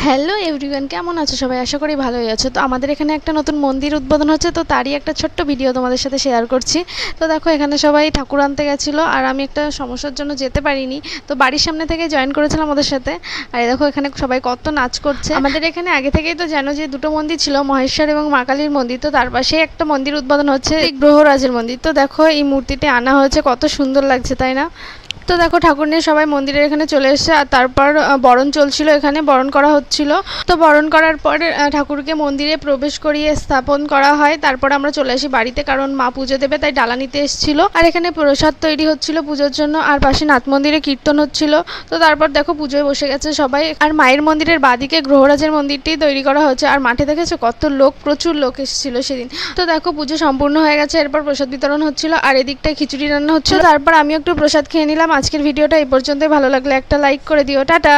Hello everyone, কেমন আছো সবাই? আশা করি ভালোই আছো। তো আমাদের এখানে একটা নতুন মন্দির উদ্বোধন হচ্ছে, তো তারই একটা ছোট্ট ভিডিও তোমাদের সাথে শেয়ার করছি। তো দেখো, এখানে সবাই ঠাকুর আনতে গেছিলো আর আমি একটা সমস্যার জন্য যেতে পারিনি, তো বাড়ির সামনে থেকে জয়েন করেছিলাম ওদের সাথে। আর দেখো এখানে সবাই কত নাচ করছে। আমাদের এখানে আগে থেকেই তো জানো যে দুটো মন্দির ছিল, মহেশ্বর এবং মা কালীর মন্দির। তো তার পাশেই একটা মন্দির উদ্বোধন হচ্ছে, গ্রহরাজের মন্দির। তো দেখো এই মূর্তিটি আনা হয়েছে, কত সুন্দর লাগছে তাই না? তো দেখো ঠাকুর নিয়ে সবাই মন্দিরের এখানে চলে এসেছে, আর তারপর বরণ চলছিল, এখানে বরণ করা হচ্ছিল। তো বরণ করার পর ঠাকুরকে মন্দিরে প্রবেশ করিয়ে স্থাপন করা হয়। তারপর আমরা চলে আসি বাড়িতে, কারণ মা পুজো দেবে তাই ডালা নিতে এসেছিল। আর এখানে প্রসাদ তৈরি হচ্ছিল পুজোর জন্য, আর পাশে নাথ মন্দিরে কীর্তন হচ্ছিল। তো তারপর দেখো পুজোয় বসে গেছে সবাই। আর মায়ের মন্দিরের বাদিকে গ্রহরাজের মন্দিরটি তৈরি করা হচ্ছে। আর মাঠে দেখেছো কত লোক, প্রচুর লোক এসেছিল সেদিন। তো দেখো পুজো সম্পূর্ণ হয়ে গেছে, এরপর প্রসাদ বিতরণ হচ্ছিল, আর এদিকটায় খিচুড়ি রান্না হচ্ছিল। তারপর আমি একটু প্রসাদ খেয়ে নিলাম। আজকের ভিডিওটা এই পর্যন্তই। ভালো লাগলে একটা লাইক করে দিও। টাটা।